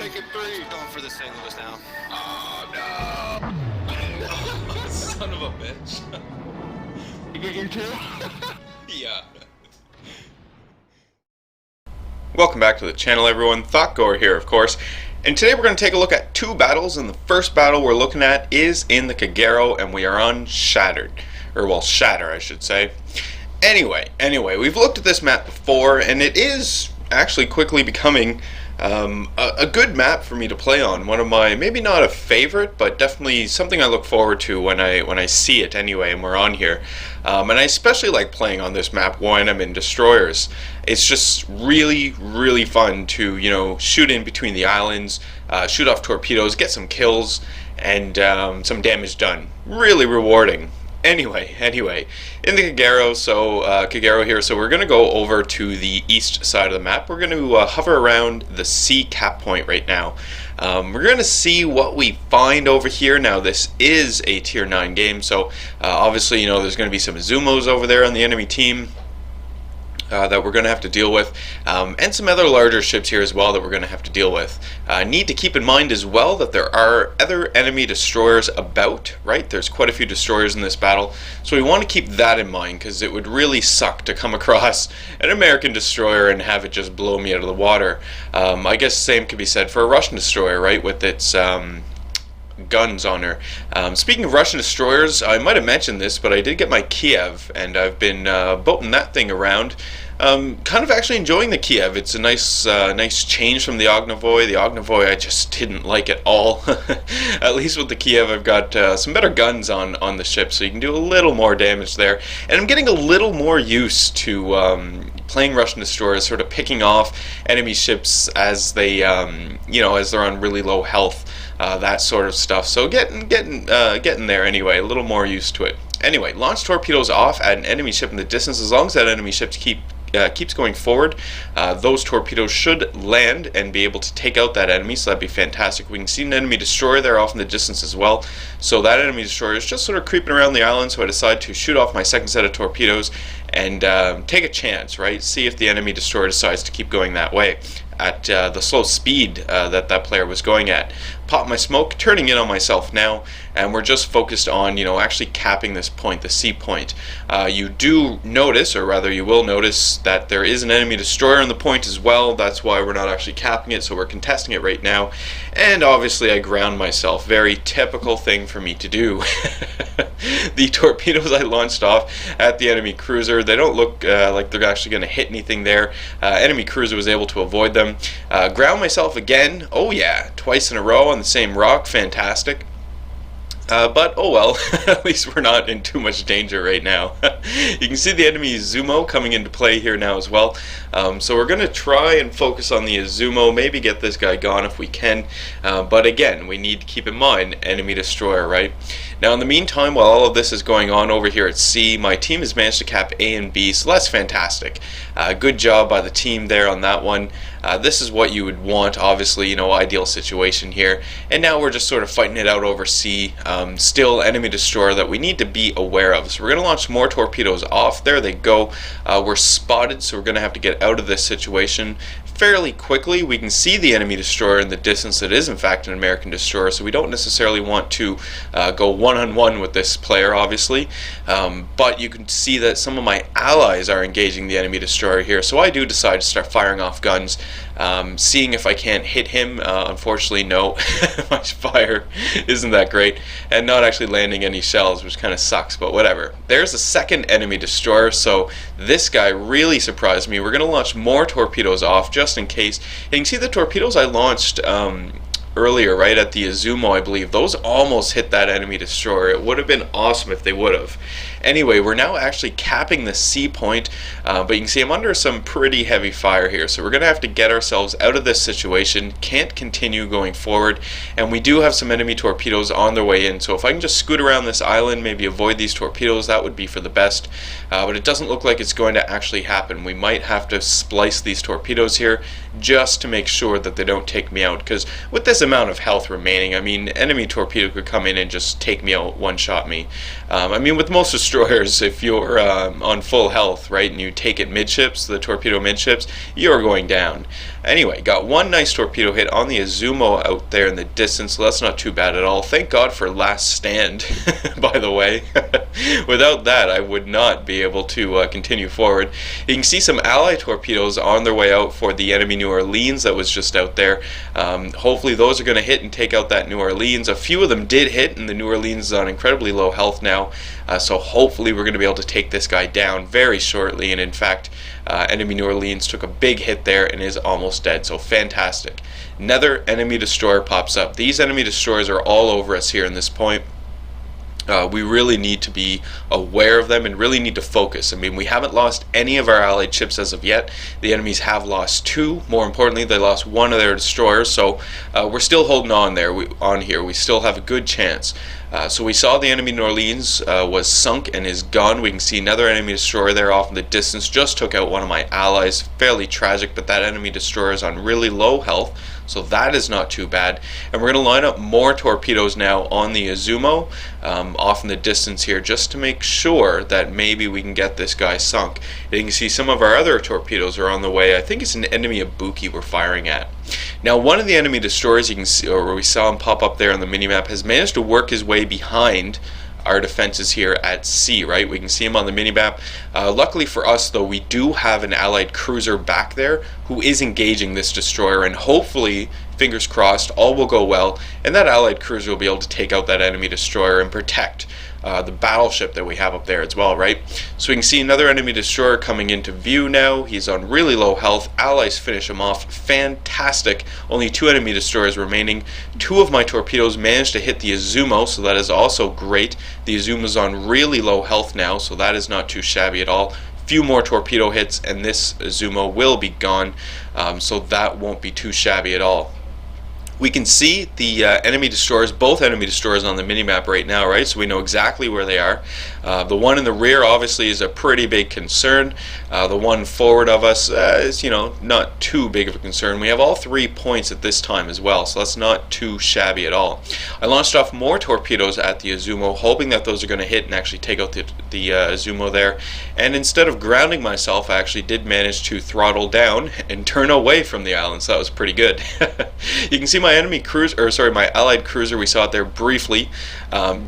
taking three. Going for the St. Louis now. Oh no! Son of a bitch. You get your two? Yeah. Welcome back to the channel, everyone. Thotgor here, of course. And today we're going to take a look at two battles, and the first battle we're looking at is in the Thotgor, and we are on Shattered. Or, well, Shatter, I should say. Anyway, we've looked at this map before, and it is actually quickly becoming a good map for me to play on. One of my, maybe not a favorite, but definitely something I look forward to when I see it anyway, and we're on here. And I especially like playing on this map when I'm in destroyers. It's just really fun to, you know, shoot in between the islands, shoot off torpedoes, get some kills, and some damage done. Really rewarding. Anyway, in the Thotgor here, so we're going to go over to the east side of the map. We're going to hover around the sea cap point right now. We're going to see what we find over here. Now, this is a tier 9 game, so obviously, you know, there's going to be some Azumos over there on the enemy team that we're going to have to deal with, and some other larger ships here as well that we're going to have to deal with. Need to keep in mind as well that there are other enemy destroyers about, right? There's quite a few destroyers in this battle, so we want to keep that in mind, because it would really suck to come across an American destroyer and have it just blow me out of the water. I guess the same could be said for a Russian destroyer, right, with its guns on her. Speaking of Russian destroyers, I might have mentioned this, but I did get my Kiev, and I've been boating that thing around. Kind of actually enjoying the Kiev. It's a nice change from the Ognovoy. The Ognovoy I just didn't like at all. At least with the Kiev, I've got some better guns on the ship, so you can do a little more damage there. And I'm getting a little more used to playing Russian destroyers, sort of picking off enemy ships as they, you know, as they're on really low health. That sort of stuff. So getting there anyway, a little more used to it. Anyway, launch torpedoes off at an enemy ship in the distance. As long as that enemy ship keeps going forward, those torpedoes should land and be able to take out that enemy, so that'd be fantastic. We can see an enemy destroyer there off in the distance as well, so that enemy destroyer is just sort of creeping around the island, so I decide to shoot off my second set of torpedoes and take a chance, right? See if the enemy destroyer decides to keep going that way at the slow speed that player was going at. Pop my smoke, turning in on myself now, and we're just focused on, you know, actually capping this point, the C point. You do notice, or rather you will notice, that there is an enemy destroyer on the point as well. That's why we're not actually capping it, so we're contesting it right now. And obviously I ground myself. Very typical thing for me to do. The torpedoes I launched off at the enemy cruiser, they don't look like they're actually going to hit anything there. Enemy cruiser was able to avoid them. Ground myself again. Oh yeah, twice in a row on the same rock. Fantastic. But oh well, at least we're not in too much danger right now. You can see the enemy Izumo coming into play here now as well. So we're going to try and focus on the Izumo, maybe get this guy gone if we can. But again, we need to keep in mind enemy destroyer, right? Now in the meantime, while all of this is going on over here at C, my team has managed to cap A and B, so that's fantastic. Good job by the team there on that one. This is what you would want, obviously, you know, ideal situation here. And now we're just sort of fighting it out over C. Still enemy destroyer that we need to be aware of. So we're going to launch more torpedoes off. There they go. We're spotted, so we're going to have to get out of this situation fairly quickly. We can see the enemy destroyer in the distance. It is in fact an American destroyer, so we don't necessarily want to go one-on-one with this player, obviously. But you can see that some of my allies are engaging the enemy destroyer here, so I do decide to start firing off guns, seeing if I can't hit him. Unfortunately, no. My fire isn't that great, and not actually landing any shells, which kind of sucks, but whatever. There's a second enemy destroyer, so this guy really surprised me. We're going to launch more torpedoes off, just in case. You can see the torpedoes I launched earlier, right, at the Izumo, I believe. Those almost hit that enemy destroyer. It would have been awesome if they would have. Anyway, we're now actually capping the C point, but you can see I'm under some pretty heavy fire here, so we're going to have to get ourselves out of this situation. Can't continue going forward, and we do have some enemy torpedoes on their way in, so if I can just scoot around this island, maybe avoid these torpedoes, that would be for the best. But it doesn't look like it's going to actually happen. We might have to splice these torpedoes here just to make sure that they don't take me out, because with this amount of health remaining, I mean, enemy torpedo could come in and just take me out, one-shot me. I mean, with most destroyers, destroyers, if you're on full health, right, and you take it midships, the torpedo midships, you're going down. Anyway, got one nice torpedo hit on the Izumo out there in the distance, so that's not too bad at all. Thank God for Last Stand, by the way. Without that, I would not be able to continue forward. You can see some ally torpedoes on their way out for the enemy New Orleans that was just out there. Hopefully those are going to hit and take out that New Orleans. A few of them did hit, and the New Orleans is on incredibly low health now, so hopefully we're going to be able to take this guy down very shortly. And in fact, enemy New Orleans took a big hit there and is almost dead, so fantastic. Another enemy destroyer pops up. These enemy destroyers are all over us here in this point. We really need to be aware of them and really need to focus. I mean, we haven't lost any of our allied ships as of yet. The enemies have lost 2. More importantly, they lost 1 of their destroyers, so we're still holding on there. On here, we still have a good chance. So we saw the enemy New Orleans was sunk and is gone. We can see another enemy destroyer there off in the distance. Just took out one of my allies. Fairly tragic, but that enemy destroyer is on really low health, so that is not too bad. And we're going to line up more torpedoes now on the Izumo off in the distance here, just to make sure that maybe we can get this guy sunk. And you can see some of our other torpedoes are on the way. I think it's an enemy Ibuki we're firing at. Now, one of the enemy destroyers you can see, or we saw him pop up there on the minimap, has managed to work his way behind our defenses here at sea, right? We can see him on the minimap. Luckily for us, though, we do have an allied cruiser back there who is engaging this destroyer, and hopefully, fingers crossed, all will go well, and that allied cruiser will be able to take out that enemy destroyer and protect the battleship that we have up there as well, right? So we can see another enemy destroyer coming into view now. He's on really low health. Allies finish him off. Fantastic. Only 2 enemy destroyers remaining. 2 of my torpedoes managed to hit the Izumo, so that is also great. The Izumo's on really low health now, so that is not too shabby at all. Few more torpedo hits and this Izumo will be gone, so that won't be too shabby at all. We can see the enemy destroyers, both enemy destroyers on the minimap right now, right? So we know exactly where they are. The one in the rear obviously is a pretty big concern. The one forward of us is, you know, not too big of a concern. We have all 3 points at this time as well, so that's not too shabby at all. I launched off more torpedoes at the Izumo, hoping that those are going to hit and actually take out the Izumo there. And instead of grounding myself, I actually did manage to throttle down and turn away from the island, so that was pretty good. You can see my enemy cruiser, or sorry, my allied cruiser, we saw it there briefly,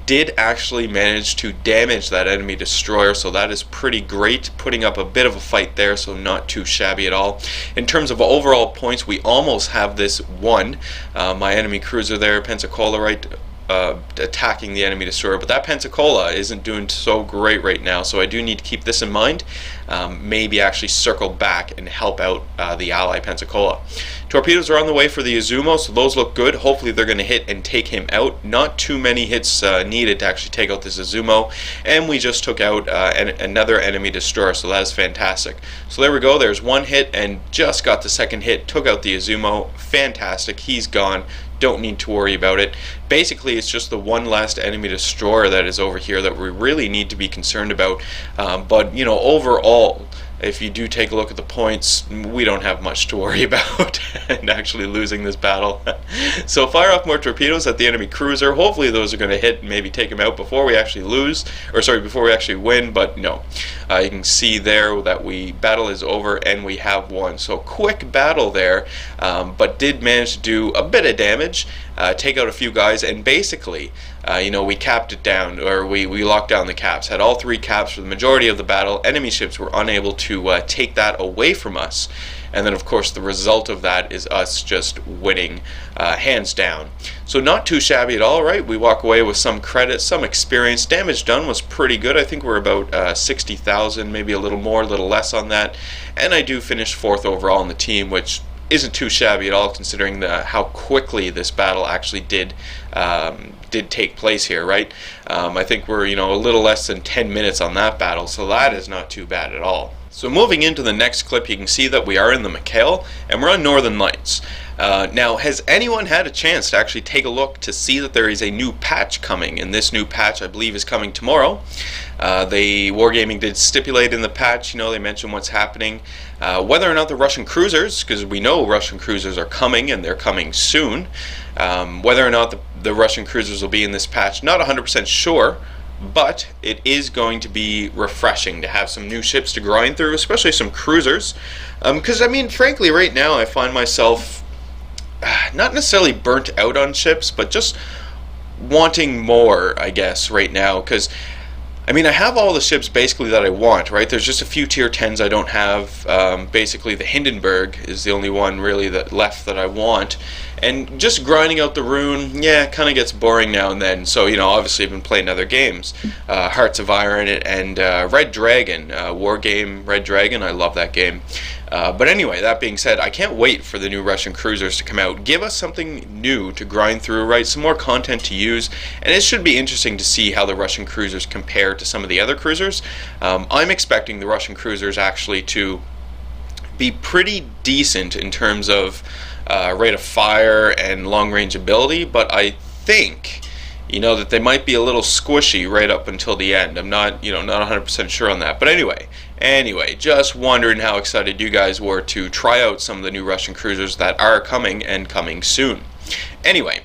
did actually manage to damage that enemy destroyer, so that is pretty great, putting up a bit of a fight there, so not too shabby at all. In terms of overall points, we almost have this won. My enemy cruiser there, Pensacola, right, attacking the enemy destroyer, but that Pensacola isn't doing so great right now, so I do need to keep this in mind. Maybe actually circle back and help out the ally Pensacola. Torpedoes are on the way for the Izumo, so those look good. Hopefully they're going to hit and take him out. Not too many hits needed to actually take out this Izumo, and we just took out another enemy destroyer, so that is fantastic. So there we go, there's 1 hit and just got the 2nd hit, took out the Izumo. Fantastic, he's gone. Don't need to worry about it. Basically, it's just the one last enemy destroyer that is over here that we really need to be concerned about. But, you know, overall, if you do take a look at the points, we don't have much to worry about in actually losing this battle. So fire off more torpedoes at the enemy cruiser. Hopefully those are going to hit and maybe take him out before we actually lose, or sorry, before we actually win, but no. You can see there that battle is over and we have won. So quick battle there, but did manage to do a bit of damage, take out a few guys, and basically you know, we capped it down, or we locked down the caps, had all 3 caps for the majority of the battle. Enemy ships were unable to take that away from us, and then of course the result of that is us just winning hands down. So not too shabby at all, right? We walk away with some credit, some experience. Damage done was pretty good. I think we're about 60,000, maybe a little more, a little less on that, and I do finish 4th overall in the team, which isn't too shabby at all, considering how quickly this battle actually did take place here, right? I think we're, you know, a little less than 10 minutes on that battle, so that is not too bad at all. So moving into the next clip, you can see that we are in the McHale and we're on Northern Lights. Now, has anyone had a chance to actually take a look to see that there is a new patch coming? And this new patch, I believe, is coming tomorrow. The Wargaming did stipulate in the patch, you know, they mentioned what's happening. Whether or not the Russian cruisers, because we know Russian cruisers are coming and they're coming soon, whether or not the Russian cruisers will be in this patch, not 100% sure. but it is going to be refreshing to have some new ships to grind through, especially some cruisers. Because, I mean, frankly, right now I find myself not necessarily burnt out on ships, but just wanting more, I guess, right now. Because I mean, I have all the ships basically that I want, right? There's just a few tier 10s I don't have. Basically, the Hindenburg is the only one really that left that I want. And just grinding out the rune, yeah, kind of gets boring now and then. So, you know, obviously I've been playing other games. Hearts of Iron and Red Dragon, War Game Red Dragon, I love that game. But anyway, that being said, I can't wait for the new Russian cruisers to come out. Give us something new to grind through, right? Some more content to use, and it should be interesting to see how the Russian cruisers compare to some of the other cruisers. I'm expecting the Russian cruisers actually to be pretty decent in terms of rate of fire and long-range ability, but I think, you know, that they might be a little squishy right up until the end. I'm not, you know, not 100% sure on that. But anyway, just wondering how excited you guys were to try out some of the new Russian cruisers that are coming and coming soon. Anyway,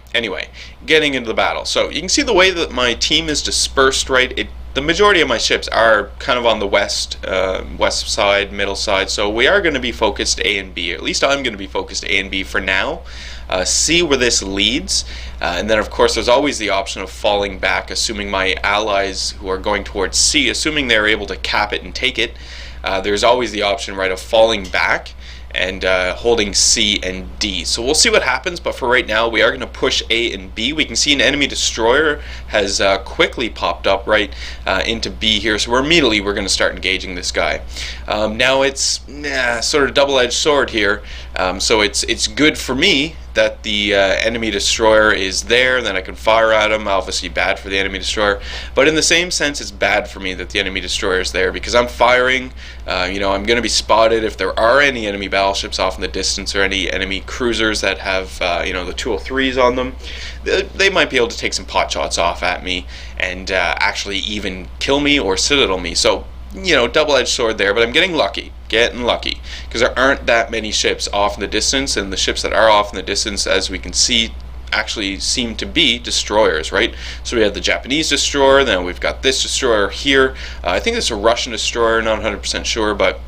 getting into the battle. So you can see the way that my team is dispersed, right? The majority of my ships are kind of on the west side, middle side, so we are going to be focused A and B. At least I'm going to be focused A and B for now. See where this leads, and then of course there's always the option of falling back, assuming my allies who are going towards C, assuming they're able to cap it and take it, there's always the option, right, of falling back and holding C and D. So we'll see what happens, but for right now we are going to push A and B. We can see an enemy destroyer has quickly popped up right into B here, so we're going to start engaging this guy. Now it's sort of double-edged sword here, so it's good for me that the enemy destroyer is there and then I can fire at him. Obviously bad for the enemy destroyer, but in the same sense it's bad for me that the enemy destroyer is there, because I'm firing, you know, I'm going to be spotted if there are any enemy battleships off in the distance or any enemy cruisers that have you know, the 203s on them. They might be able to take some pot shots off at me and actually even kill me or citadel me. So, you know, double-edged sword there, but I'm getting lucky, because there aren't that many ships off in the distance, and the ships that are off in the distance, as we can see, actually seem to be destroyers, right? So we have the Japanese destroyer, then we've got this destroyer here. I think it's a Russian destroyer, not 100% sure, but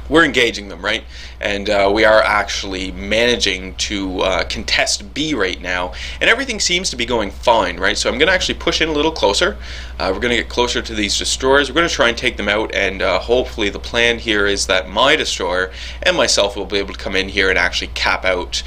we're engaging them, right? And we are actually managing to contest B right now, and everything seems to be going fine, right? So I'm going to actually push in a little closer. We're going to get closer to these destroyers. We're going to try and take them out, and hopefully the plan here is that my destroyer and myself will be able to come in here and actually cap out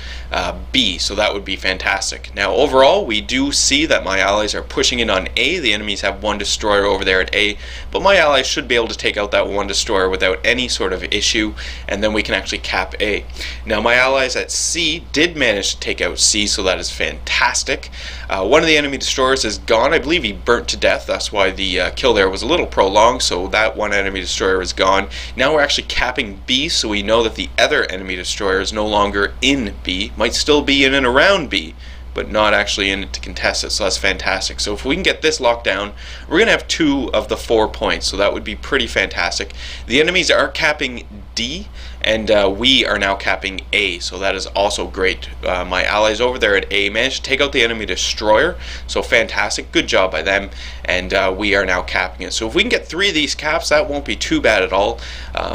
B, so that would be fantastic. Now overall, we do see that my allies are pushing in on A. The enemies have one destroyer over there at A, but my allies should be able to take out that one destroyer without any sort of issue, and then we can actually cap A. Now my allies at C did manage to take out C, so that is fantastic. One of the enemy destroyers is gone. I believe he burnt to death. That's why the kill there was a little prolonged, so that one enemy destroyer is gone. Now we're actually capping B, so we know that the other enemy destroyer is no longer in B. Might still be in and around B, but not actually in it to contest it, so that's fantastic. So if we can get this locked down, we're going to have 2 of the 4 points, so that would be pretty fantastic. The enemies are capping D, and we are now capping A, so that is also great. My allies over there at A managed to take out the enemy destroyer, so fantastic, good job by them, and we are now capping it. So if we can get 3 of these caps, that won't be too bad at all.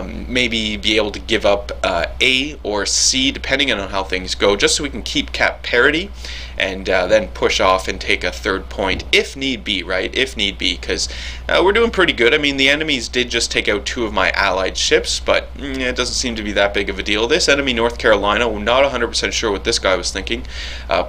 Maybe be able to give up A or C, depending on how things go, just so we can keep cap parity, and then push off and take a 3rd point if need be, right? If need be, because we're doing pretty good. I mean, the enemies did just take out 2 of my allied ships, but it doesn't seem to be that big of a deal. This enemy North Carolina, we're not 100% sure what this guy was thinking.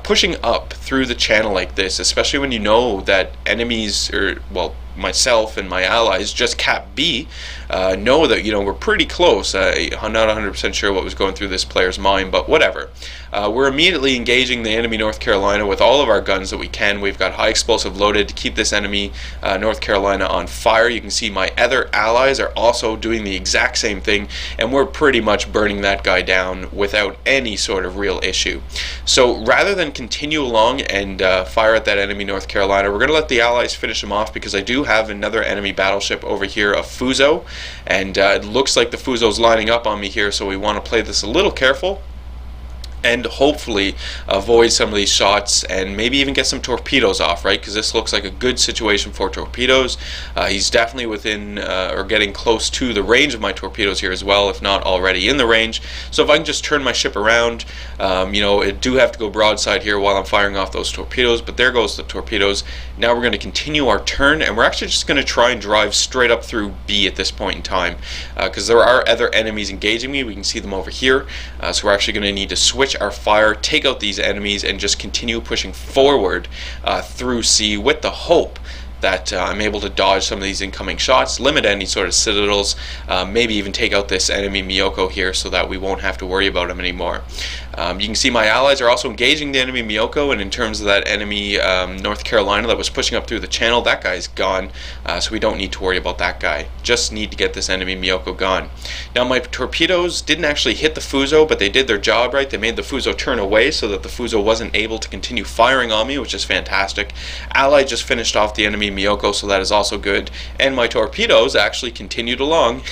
Pushing up through the channel like this, especially when you know that enemies, or well, myself and my allies just cap B, know that, you know, we're pretty close. I'm not 100% sure what was going through this player's mind, but whatever. We're immediately engaging the enemy North Carolina with all of our guns that we can. We've got high explosive loaded to keep this enemy North Carolina on fire. You can see my other allies are also doing the exact same thing, and we're pretty much burning that guy down without any sort of real issue. So rather than continue along and fire at that enemy North Carolina, we're going to let the allies finish him off, because I do have another enemy battleship over here, a Fuso, and it looks like the Fuso's lining up on me here, so we want to play this a little careful and hopefully avoid some of these shots and maybe even get some torpedoes off, right? Because this looks like a good situation for torpedoes. He's definitely within or getting close to the range of my torpedoes here as well, if not already in the range. So if I can just turn my ship around, you know, it do have to go broadside here while I'm firing off those torpedoes, but there goes the torpedoes. Now we're going to continue our turn, and we're actually just going to try and drive straight up through B at this point in time, because there are other enemies engaging me. We can see them over here, so we're actually going to need to switch our fire, take out these enemies, and just continue pushing forward through C with the hope that I'm able to dodge some of these incoming shots, limit any sort of citadels, maybe even take out this enemy Miyoko here so that we won't have to worry about him anymore. You can see my allies are also engaging the enemy Miyoko, and in terms of that enemy North Carolina that was pushing up through the channel, that guy's gone, so we don't need to worry about that guy. Just need to get this enemy Miyoko gone. Now my torpedoes didn't actually hit the Fuso, but they did their job right. They made the Fuso turn away so that the Fuso wasn't able to continue firing on me, which is fantastic. Ally just finished off the enemy Miyoko, so that is also good. And my torpedoes actually continued along,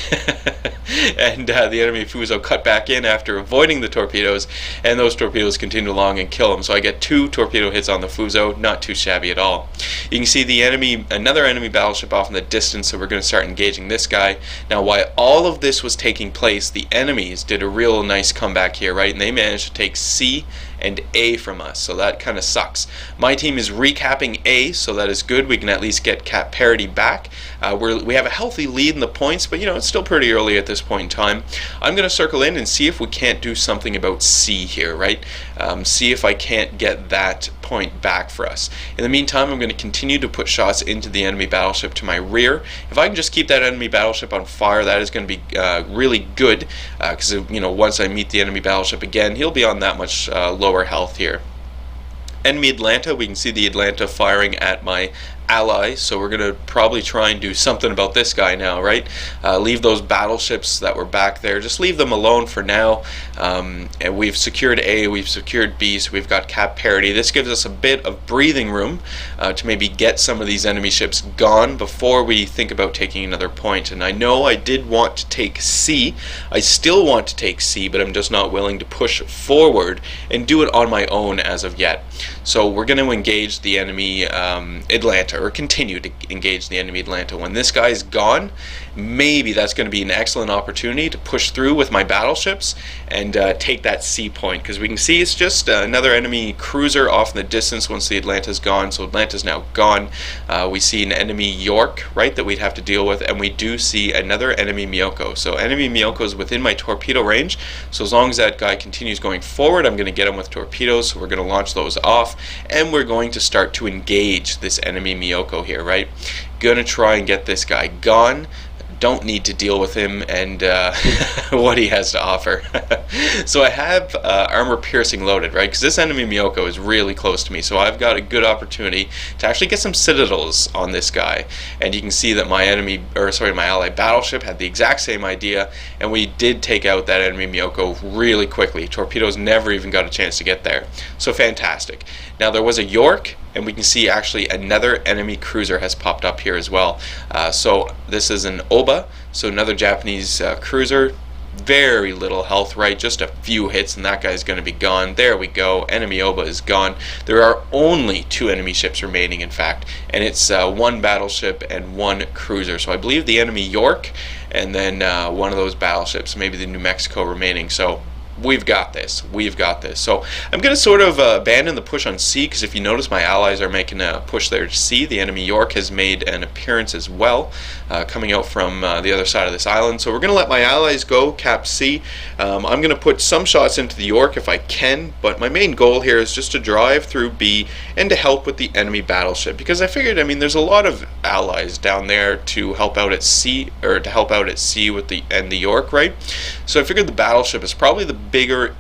and the enemy Fuso cut back in after avoiding the torpedoes, and those torpedoes continue along and kill him. So I get 2 torpedo hits on the Fuso, not too shabby at all. You can see the enemy, another enemy battleship off in the distance, so we're going to start engaging this guy. Now while all of this was taking place, the enemies did a real nice comeback here, right? And they managed to take C and A from us, so that kind of sucks. My team is recapping A, so that is good. We can at least get cap parity back. We have a healthy lead in the points, but you know, it's still pretty early at this point in time. I'm going to circle in and see if we can't do something about C here, right? See if I can't get that point back for us. In the meantime, I'm going to continue to put shots into the enemy battleship to my rear. If I can just keep that enemy battleship on fire, that is going to be really good, because you know, once I meet the enemy battleship again, he'll be on that much lower health here. Enemy Atlanta, we can see the Atlanta firing at my ally, so we're going to probably try and do something about this guy now, right? Leave those battleships that were back there, just leave them alone for now. And we've secured A, we've secured B, so we've got cap parity. This gives us a bit of breathing room to maybe get some of these enemy ships gone before we think about taking another point. And I know I did want to take C, I still want to take C, but I'm just not willing to push forward and do it on my own as of yet. So we're going to engage the enemy Atlanta, or continue to engage the enemy Atlanta. When this guy's gone, maybe that's going to be an excellent opportunity to push through with my battleships and take that C point, because we can see it's just another enemy cruiser off in the distance once the Atlanta's gone. So Atlanta's now gone. We see an enemy York, right, that we'd have to deal with, and we do see another enemy Miyoko. So enemy Miyoko is within my torpedo range, so as long as that guy continues going forward, I'm going to get him with torpedoes. So we're going to launch those off, and we're going to start to engage this enemy Miyoko here, right? Gonna try and get this guy gone. Don't need to deal with him and what he has to offer. So I have armor piercing loaded, right? Because this enemy Miyoko is really close to me, so I've got a good opportunity to actually get some citadels on this guy. And you can see that my my ally battleship had the exact same idea, and we did take out that enemy Miyoko really quickly. Torpedoes never even got a chance to get there. So fantastic. Now there was a York, and we can see actually another enemy cruiser has popped up here as well. So this is an Oba, so another Japanese cruiser. Very little health, right? Just a few hits and that guy's going to be gone. There we go. Enemy Oba is gone. There are only 2 enemy ships remaining, in fact, and it's 1 battleship and 1 cruiser. So I believe the enemy York and then one of those battleships, maybe the New Mexico remaining. So we've got this. We've got this. So I'm going to sort of abandon the push on C, because if you notice, my allies are making a push there to C. The enemy York has made an appearance as well, coming out from the other side of this island. So we're going to let my allies go, cap C. I'm going to put some shots into the York if I can, but my main goal here is just to drive through B and to help with the enemy battleship, because I figured, I mean, there's a lot of allies down there to help out at C, or to help out at C with the York, right? So I figured the battleship is probably the bigger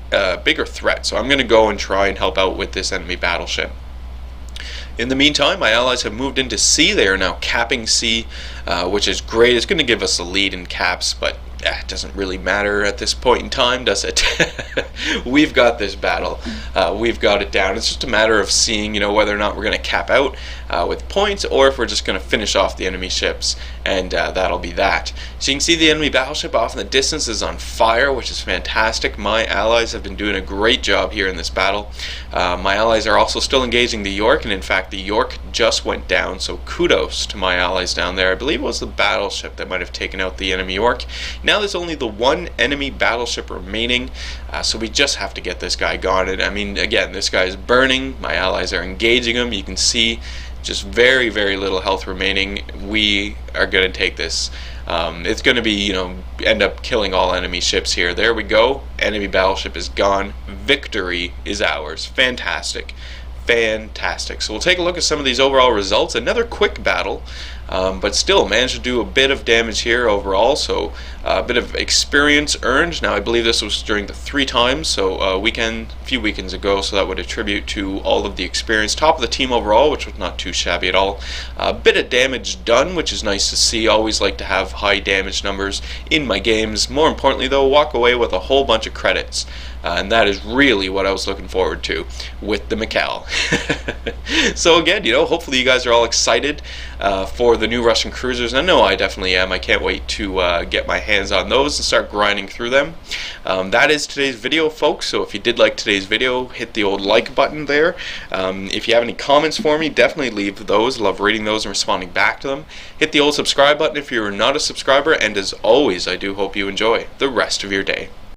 threat, so I'm going to go and try and help out with this enemy battleship. In the meantime, my allies have moved into C. They are now capping C, which is great. It's going to give us a lead in caps, but it doesn't really matter at this point in time, does it? We've got this battle. We've got it down. It's just a matter of seeing, you know, whether or not we're going to cap out with points, or if we're just going to finish off the enemy ships and that'll be that. So you can see the enemy battleship off in the distance is on fire, which is fantastic. My allies have been doing a great job here in this battle. My allies are also still engaging the York, and in fact the York just went down, so kudos to my allies down there. I believe it was the battleship that might have taken out the enemy York. Now there's only the one enemy battleship remaining, so we just have to get this guy gone. And I mean, again, this guy is burning. My allies are engaging him. You can see just very, very little health remaining. We are going to take this. It's going to be, you know, end up killing all enemy ships here. There we go. Enemy battleship is gone. Victory is ours. Fantastic. Fantastic. So we'll take a look at some of these overall results. Another quick battle, but still managed to do a bit of damage here overall, so a bit of experience earned. Now I believe this was during the 3 times, so a few weekends ago, so that would attribute to all of the experience. Top of the team overall, which was not too shabby at all. A bit of damage done, which is nice to see. Always like to have high damage numbers in my games. More importantly though, walk away with a whole bunch of credits. And that is really what I was looking forward to with the Mikkel. So again, you know, hopefully you guys are all excited for the new Russian cruisers. I know I definitely am. I can't wait to get my hands on those and start grinding through them. That is today's video, folks. So if you did like today's video, hit the old like button there. If you have any comments for me, definitely leave those. Love reading those and responding back to them. Hit the old subscribe button if you're not a subscriber. And as always, I do hope you enjoy the rest of your day.